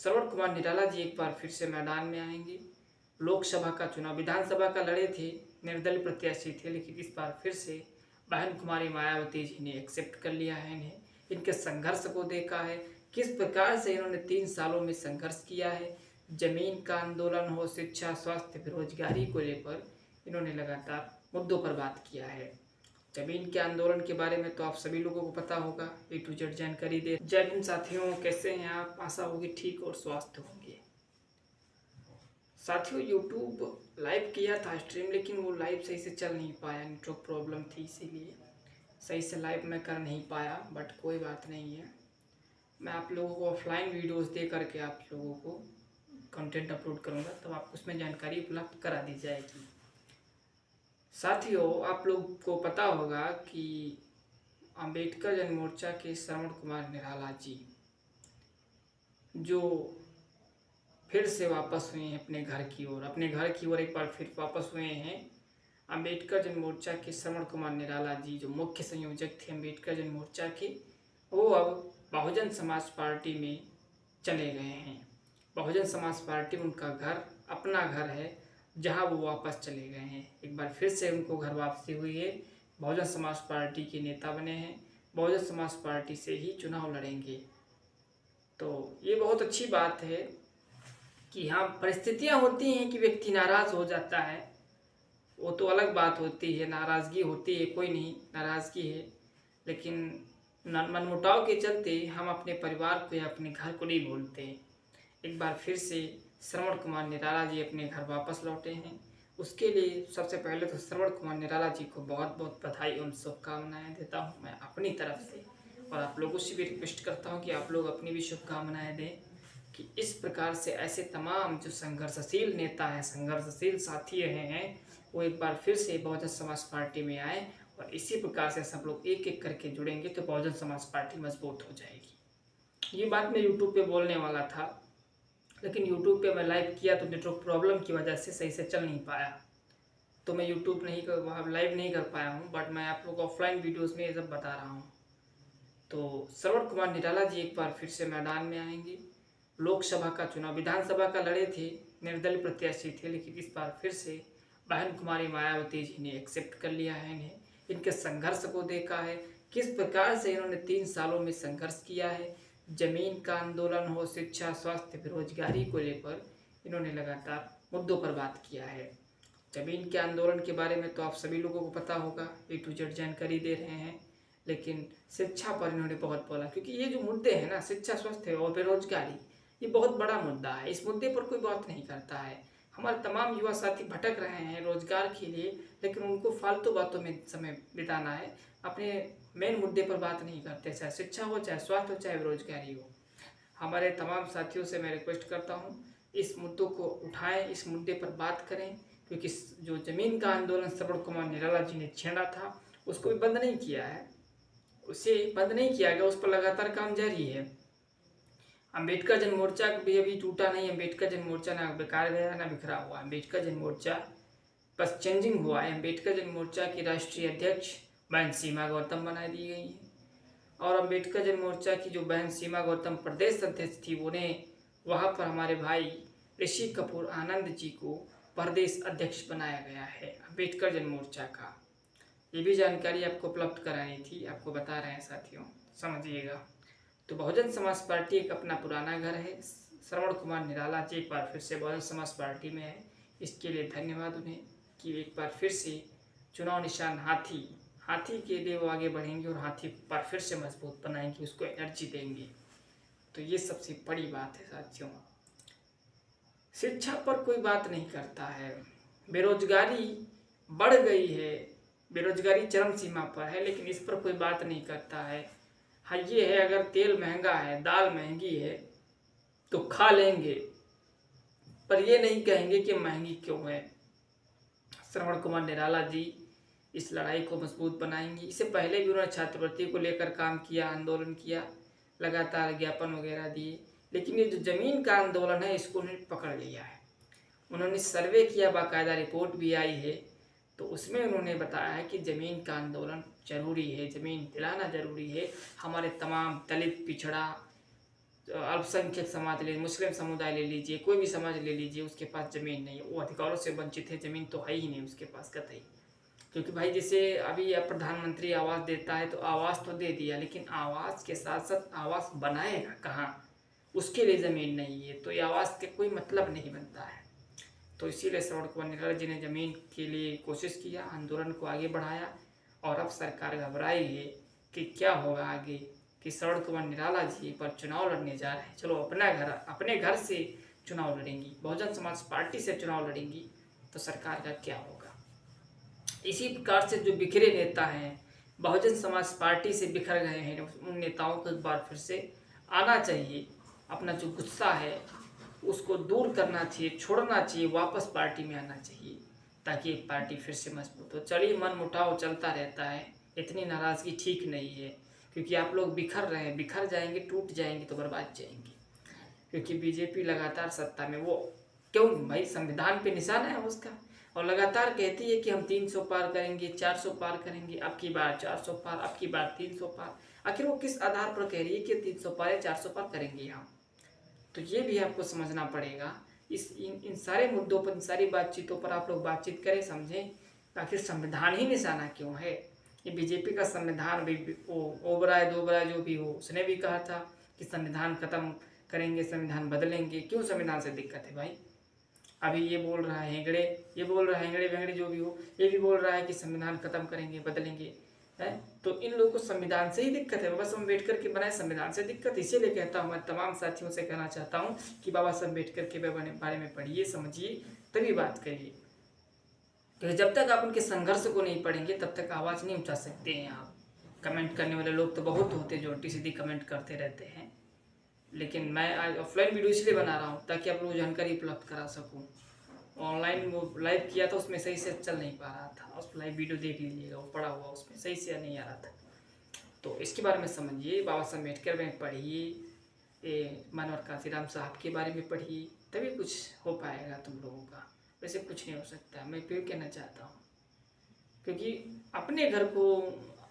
श्रवण कुमार निराला जी एक बार फिर से मैदान में आएंगे। लोकसभा का चुनाव, विधानसभा का लड़े थे, निर्दलीय प्रत्याशी थे, लेकिन इस बार फिर से बहन कुमारी मायावती जी ने एक्सेप्ट कर लिया है इन्हें। इनके संघर्ष को देखा है, किस प्रकार से इन्होंने 3 सालों में संघर्ष किया है। जमीन का आंदोलन हो, शिक्षा, स्वास्थ्य, बेरोजगारी को लेकर इन्होंने लगातार मुद्दों पर बात किया है। जमीन के आंदोलन के बारे में तो आप सभी लोगों को पता होगा, A to Z जानकारी दे। जय हिंद साथियों, कैसे हैं आप? आशा होगी ठीक और स्वस्थ होंगे। साथियों, YouTube लाइव किया था स्ट्रीम, लेकिन वो लाइव सही से चल नहीं पाया, नेटवर्क प्रॉब्लम थी, इसीलिए सही से लाइव मैं कर नहीं पाया। बट कोई बात नहीं है, मैं आप लोगों को ऑफलाइन वीडियोस दे करके आप लोगों को कंटेंट अपलोड करूँगा, तब आपको उसमें जानकारी उपलब्ध करा दी जाएगी। साथियों, आप लोग को पता होगा कि अंबेडकर जन मोर्चा के श्रवण कुमार निराला जी जो फिर से वापस हुए हैं अपने घर की ओर एक बार फिर वापस हुए हैं। अंबेडकर जन मोर्चा के श्रवण कुमार निराला जी जो मुख्य संयोजक थे अंबेडकर जन मोर्चा के, वो अब बहुजन समाज पार्टी में चले गए हैं। बहुजन समाज पार्टी उनका घर, अपना घर है, जहां वो वापस चले गए हैं। एक बार फिर से उनको घर वापसी हुई है, बहुजन समाज पार्टी के नेता बने हैं, बहुजन समाज पार्टी से ही चुनाव लड़ेंगे। तो ये बहुत अच्छी बात है कि हाँ, परिस्थितियाँ होती हैं कि व्यक्ति नाराज़ हो जाता है, वो तो अलग बात होती है, नाराज़गी होती है, कोई नहीं, नाराज़गी है, लेकिन मनमुटाव के चलते हम अपने परिवार को या अपने घर को नहीं भूलते। एक बार फिर से श्रवण कुमार निराला जी अपने घर वापस लौटे हैं। उसके लिए सबसे पहले तो श्रवण कुमार निराला जी को बहुत बहुत बधाई और शुभकामनाएँ देता हूँ मैं अपनी तरफ से, और आप लोगों से भी रिक्वेस्ट करता हूँ कि आप लोग अपनी भी शुभकामनाएँ दें कि इस प्रकार से ऐसे तमाम जो संघर्षशील नेता हैं, संघर्षशील साथी हैं, वो एक बार फिर से बहुजन समाज पार्टी में आए, और इसी प्रकार से सब लोग एक एक करके जुड़ेंगे तो बहुजन समाज पार्टी मजबूत हो जाएगी। ये बात मैं यूट्यूब पे बोलने वाला था, लेकिन यूट्यूब पे मैं लाइव किया तो नेटवर्क प्रॉब्लम की वजह से सही से चल नहीं पाया, तो मैं यूट्यूब वहाँ लाइव नहीं कर पाया हूँ। बट मैं आप लोग ऑफलाइन वीडियोज़ में ये सब बता रहा हूँ। तो श्रवण कुमार निराला जी एक बार फिर से मैदान में आएंगे। लोकसभा का चुनाव, विधानसभा का लड़े थे, निर्दलीय प्रत्याशी थे, लेकिन इस बार फिर से बहन कुमारी मायावती जी ने एक्सेप्ट कर लिया है इन्हें। इनके संघर्ष को देखा है, किस प्रकार से इन्होंने 3 सालों में संघर्ष किया है। जमीन का आंदोलन हो, शिक्षा, स्वास्थ्य, बेरोजगारी को लेकर इन्होंने लगातार मुद्दों पर बात किया है। जमीन के आंदोलन के बारे में तो आप सभी लोगों को पता होगा, A to Z जानकारी दे रहे हैं, लेकिन शिक्षा पर इन्होंने बहुत बोला, क्योंकि ये जो मुद्दे हैं ना, शिक्षा, स्वास्थ्य और बेरोजगारी, ये बहुत बड़ा मुद्दा है। इस मुद्दे पर कोई बात नहीं करता है। हमारे तमाम युवा साथी भटक रहे हैं रोजगार के लिए, लेकिन उनको फालतू बातों में समय बिताना है, अपने मेन मुद्दे पर बात नहीं करते, चाहे शिक्षा हो, चाहे स्वास्थ्य हो, चाहे बेरोजगारी हो। हमारे तमाम साथियों से मैं रिक्वेस्ट करता हूँ, इस मुद्दों को उठाएं, इस मुद्दे पर बात करें, क्योंकि जो जमीन का आंदोलन श्रवण कुमार निराला जी ने छेड़ा था, उसको भी बंद नहीं किया है, उसे बंद नहीं किया गया, उस पर लगातार काम जारी है। अंबेडकर जन मोर्चा भी अभी टूटा नहीं। अंबेडकर जन मोर्चा ना बेकार गया ना बिखरा हुआ। अंबेडकर जन मोर्चा बस चेंजिंग हुआ है। अंबेडकर जन मोर्चा की राष्ट्रीय अध्यक्ष बहन सीमा गौतम बना दी गई हैं, और अंबेडकर जन मोर्चा की जो बहन सीमा गौतम प्रदेश अध्यक्ष थी, उन्हें वहाँ पर हमारे भाई ऋषि कपूर आनंद जी को प्रदेश अध्यक्ष बनाया गया है अंबेडकर जन मोर्चा का। ये भी जानकारी आपको उपलब्ध करानी थी, आपको बता रहे हैं साथियों, समझिएगा। तो बहुजन समाज पार्टी एक अपना पुराना घर है। श्रवण कुमार निराला जी एक बार फिर से बहुजन समाज पार्टी में है, इसके लिए धन्यवाद उन्हें कि एक बार फिर से चुनाव निशान हाथी के लिए वो आगे बढ़ेंगे और हाथी को बार फिर से मजबूत बनाएंगे, उसको एनर्जी देंगे। तो ये सबसे बड़ी बात है साथियों। शिक्षा पर कोई बात नहीं करता है, बेरोजगारी बढ़ गई है, बेरोजगारी चरम सीमा पर है, लेकिन इस पर कोई बात नहीं करता है। हाँ, ये है, अगर तेल महंगा है, दाल महंगी है तो खा लेंगे, पर ये नहीं कहेंगे कि महंगी क्यों है। श्रवण कुमार निराला जी इस लड़ाई को मजबूत बनाएंगे। इससे पहले भी उन्होंने छात्रवृत्ति को लेकर काम किया, आंदोलन किया, लगातार ज्ञापन वगैरह दिए, लेकिन ये जो जमीन का आंदोलन है, इसको उन्होंने पकड़ लिया है। उन्होंने सर्वे किया, बाकायदा रिपोर्ट भी आई है, तो उसमें उन्होंने बताया है कि ज़मीन का आंदोलन जरूरी है, ज़मीन दिलाना जरूरी है। हमारे तमाम दलित, पिछड़ा, अल्पसंख्यक समाज ले, मुस्लिम समुदाय ले लीजिए, कोई भी समाज ले लीजिए, उसके पास ज़मीन नहीं है, वो अधिकारों से वंचित है, ज़मीन तो है ही नहीं उसके पास कतई। क्योंकि भाई जैसे अभी अब प्रधानमंत्री आवास देता है, तो आवास तो दे दिया, लेकिन आवास के साथ साथ आवास बनाएगा कहाँ, उसके लिए ज़मीन नहीं है, तो ये आवास के कोई मतलब नहीं बनता है। तो इसीलिए श्रवण कुमार निराला जी ने ज़मीन के लिए कोशिश किया, आंदोलन को आगे बढ़ाया, और अब सरकार घबराई है कि क्या होगा आगे, कि श्रवण कुमार निराला जी पर चुनाव लड़ने जा रहे हैं। चलो अपने घर से चुनाव लड़ेंगी, बहुजन समाज पार्टी से चुनाव लड़ेंगी, तो सरकार का क्या होगा। इसी प्रकार से जो बिखरे नेता हैं, बहुजन समाज पार्टी से बिखर गए हैं, उन नेताओं को एक बार फिर से आना चाहिए, अपना जो गुस्सा है उसको दूर करना चाहिए, छोड़ना चाहिए, वापस पार्टी में आना चाहिए, ताकि एक पार्टी फिर से मजबूत हो। चलिए, मन मुटाव चलता रहता है, इतनी नाराज़गी ठीक नहीं है, क्योंकि आप लोग बिखर रहे हैं, बिखर जाएंगे, टूट जाएंगे तो बर्बाद जाएंगे। क्योंकि बीजेपी लगातार सत्ता में, वो क्यों भाई, संविधान पे निशाना है उसका, और लगातार कहती है कि हम 300 पार करेंगे, 400 पार करेंगे, अब की बार 400 पार, अब की बार 300 पार। आखिर वो किस आधार पर कह रही है कि 300 पार या 400 पार करेंगे हम। तो ये भी आपको समझना पड़ेगा। इन सारे मुद्दों पर, इन सारी बातचीतों पर आप लोग बातचीत करें, समझें, आखिर संविधान ही निशाना क्यों है। ये बीजेपी का संविधान भी, वो ओबराय दोबराय जो भी हो, उसने भी कहा था कि संविधान खत्म करेंगे, संविधान बदलेंगे। क्यों संविधान से दिक्कत है भाई। अभी ये बोल रहा है हेगड़े, ये बोल रहा है हेगड़े वेगड़े जो भी हो, ये भी बोल रहा है कि संविधान खत्म करेंगे, बदलेंगे, है। तो इन लोगों को संविधान से ही दिक्कत है, बाबा साहब अम्बेडकर के बनाए संविधान से दिक्कत। इसीलिए कहता हूँ, मैं तमाम साथियों से कहना चाहता हूँ कि बाबा साहब अम्बेडकर के बारे में पढ़िए, समझिए, तभी बात करिए। क्योंकि जब तक आप उनके संघर्ष को नहीं पढ़ेंगे, तब तक आवाज़ नहीं उठा सकते हैं आप। कमेंट करने वाले लोग तो बहुत होते हैं जो उल्टी सीधी कमेंट करते रहते हैं, लेकिन मैं आज ऑफलाइन वीडियो इसलिए बना रहा हूँ ताकि आप लोग जानकारी उपलब्ध करा सकूँ। ऑनलाइन वो लाइव किया था, उसमें सही से चल नहीं पा रहा था, उस लाइव वीडियो देख लीजिएगा, वो पड़ा हुआ, उसमें सही से नहीं आ रहा था। तो इसके बारे में समझिए, बाबा साहब अम्बेडकर में पढ़िए, मनोहर काशीराम साहब के बारे में पढ़िए, तभी कुछ हो पाएगा तुम लोगों का। वैसे कुछ नहीं हो सकता, मैं फिर कहना चाहता हूँ। क्योंकि अपने घर को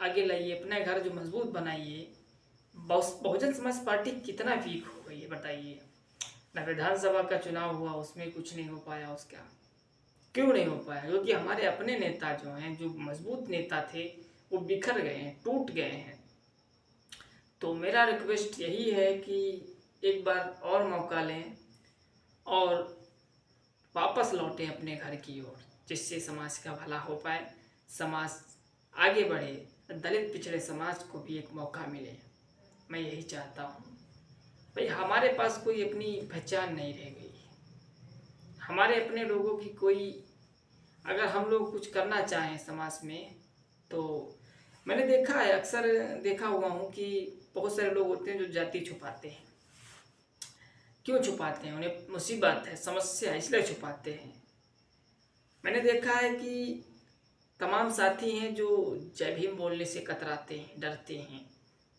आगे लाइए, अपना घर जो मजबूत बनाइए। बहुजन समाज पार्टी कितना वीक हो गई है बताइए। ना विधानसभा का चुनाव हुआ, उसमें कुछ नहीं हो पाया उसका। क्यों नहीं हो पाया? क्योंकि हमारे अपने नेता जो हैं, जो मजबूत नेता थे, वो बिखर गए हैं, टूट गए हैं। तो मेरा रिक्वेस्ट यही है कि एक बार और मौका लें और वापस लौटें अपने घर की ओर, जिससे समाज का भला हो पाए, समाज आगे बढ़े, दलित पिछड़े समाज को भी एक मौका मिले। मैं यही चाहता हूँ भाई। हमारे पास कोई अपनी पहचान नहीं रह गई, हमारे अपने लोगों की कोई, अगर हम लोग कुछ करना चाहें समाज में, तो मैंने देखा है, अक्सर देखा हुआ हूँ कि बहुत सारे लोग होते हैं जो जाति छुपाते हैं। क्यों छुपाते हैं? उन्हें मुसीबत है, समस्या है, इसलिए छुपाते हैं। मैंने देखा है कि तमाम साथी हैं जो जय भीम बोलने से कतराते हैं, डरते हैं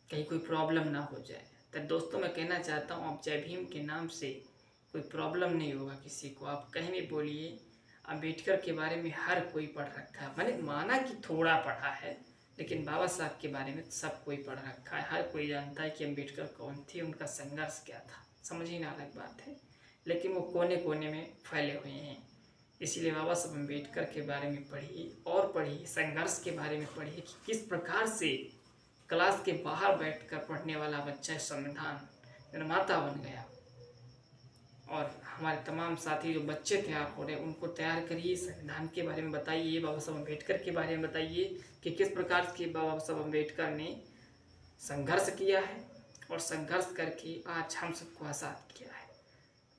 कहीं कोई प्रॉब्लम ना हो जाए। तो दोस्तों, मैं कहना चाहता हूँ, आप जय भीम के नाम से कोई प्रॉब्लम नहीं होगा किसी को, आप कहीं भी बोलिए। अम्बेडकर के बारे में हर कोई पढ़ रखा है, मैंने माना कि थोड़ा पढ़ा है, लेकिन बाबा साहब के बारे में सब कोई पढ़ रखा है। हर कोई जानता है कि अम्बेडकर कौन थे, उनका संघर्ष क्या था। समझिए ना, अलग बात है, लेकिन वो कोने कोने में फैले हुए हैं। इसीलिए बाबा साहब अम्बेडकर के बारे में पढ़िए, और पढ़िए, संघर्ष के बारे में पढ़िए कि किस प्रकार से क्लास के बाहर बैठकर पढ़ने वाला बच्चा संविधान निर्माता बन गया। और हमारे तमाम साथी जो बच्चे तैयार हो रहे हैं, उनको तैयार करिए, संविधान के बारे में बताइए, बाबा साहब अम्बेडकर के बारे में बताइए कि किस प्रकार के बाबा साहब अम्बेडकर ने संघर्ष किया है, और संघर्ष करके आज हम सबको आज़ाद किया है।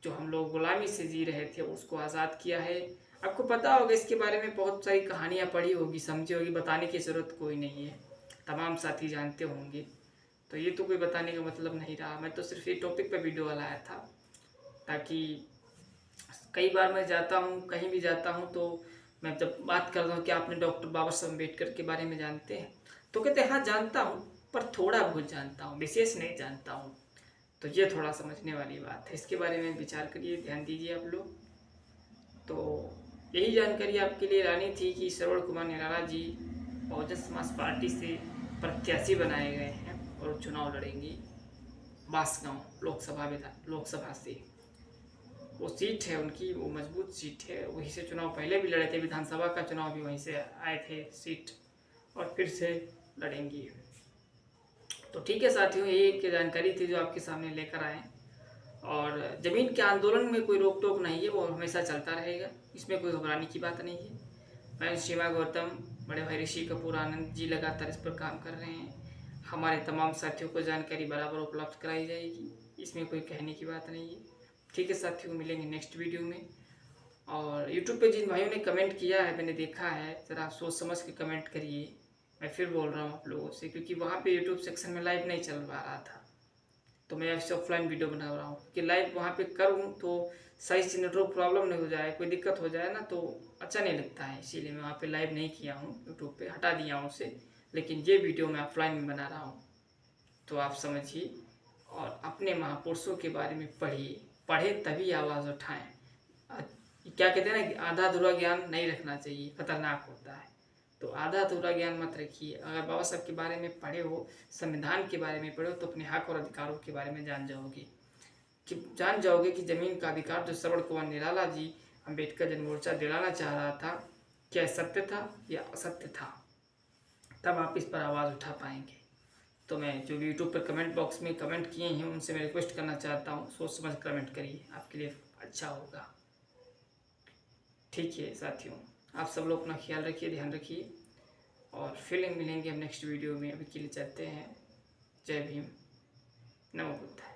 जो हम लोग गुलामी से जी रहे थे, उसको आज़ाद किया है। आपको पता होगा, इसके बारे में बहुत सारी कहानियाँ पढ़ी होगी, समझी होगी, बताने की ज़रूरत कोई नहीं है, तमाम साथी जानते होंगे। तो ये तो कोई बताने का मतलब नहीं रहा, मैं तो सिर्फ ये टॉपिक पर वीडियो लाया था, ताकि कई बार मैं जाता हूँ, कहीं भी जाता हूँ, तो मैं जब बात करता हूँ कि आपने डॉक्टर बाबा साहब अम्बेडकर के बारे में जानते हैं, तो कहते हैं हाँ जानता हूँ, पर थोड़ा बहुत जानता हूँ, विशेष नहीं जानता हूँ। तो ये थोड़ा समझने वाली बात है, इसके बारे में विचार करिए, ध्यान दीजिए आप लोग। तो यही जानकारी आपके लिए लानी थी कि श्रवण कुमार निराला जी बहुजन समाज पार्टी से प्रत्याशी बनाए गए हैं और चुनाव लड़ेंगी। बांसगांव लोकसभा से। वो सीट है उनकी, वो मजबूत सीट है, वहीं से चुनाव पहले भी लड़े थे, विधानसभा का चुनाव भी वहीं से आए थे सीट, और फिर से लड़ेंगी। तो ठीक है साथियों, ये एक जानकारी थी जो आपके सामने लेकर आए। और ज़मीन के आंदोलन में कोई रोक टोक नहीं है, वो हमेशा चलता रहेगा, इसमें कोई घबराने की बात नहीं है। मैं शिवा गौतम, बड़े भाई ऋषि कपूर आनंद जी लगातार इस पर काम कर रहे हैं। हमारे तमाम साथियों को जानकारी बराबर उपलब्ध कराई जाएगी, इसमें कोई कहने की बात नहीं है। ठीक है साथियों, मिलेंगे नेक्स्ट वीडियो में। और यूट्यूब पे जिन भाइयों ने कमेंट किया है, मैंने देखा है, ज़रा सोच समझ के कमेंट करिए। मैं फिर बोल रहा हूँ आप लोगों से, क्योंकि वहाँ पे यूट्यूब सेक्शन में लाइव नहीं चल पा रहा था, तो मैं ऐसे ऑफलाइन वीडियो बना रहा हूँ कि लाइव वहाँ पे करूँ तो सही से नेटवर्क प्रॉब्लम नहीं हो जाए, कोई दिक्कत हो जाए ना तो अच्छा नहीं लगता है, इसीलिए मैं वहाँ पे लाइव नहीं किया हूँ, यूट्यूब पे हटा दिया हूँ उसे। लेकिन ये वीडियो मैं ऑफलाइन में बना रहा हूँ, तो आप समझिए और अपने महापुरुषों के बारे में पढ़िए, पढ़े तभी आवाज़ उठाएं। क्या कहते हैं ना कि आधा अधूरा ज्ञान नहीं रखना चाहिए, खतरनाक होता है। तो आधा अधूरा ज्ञान मत रखिए। अगर बाबा साहब के बारे में पढ़े हो, संविधान के बारे में पढ़े हो, तो अपने हक और अधिकारों के बारे में जान जाओगे कि जमीन का अधिकार जो श्रवण कुमार निराला जी अम्बेडकर जन मोर्चा दिलाना चाह रहा था, क्या सत्य था या असत्य था। तब आप इस पर आवाज़ उठा पाएंगे। तो मैं जो यूट्यूब पर कमेंट बॉक्स में कमेंट किए हैं उनसे मैं रिक्वेस्ट करना चाहता हूँ, सोच समझ कमेंट करिए, आपके लिए अच्छा होगा। ठीक है साथियों, आप सब लोग अपना ख्याल रखिए, ध्यान रखिए, और फिर मिलेंगे हम नेक्स्ट वीडियो में। अभी के लिए चलते हैं। जय भीम, नमो बुद्धाय।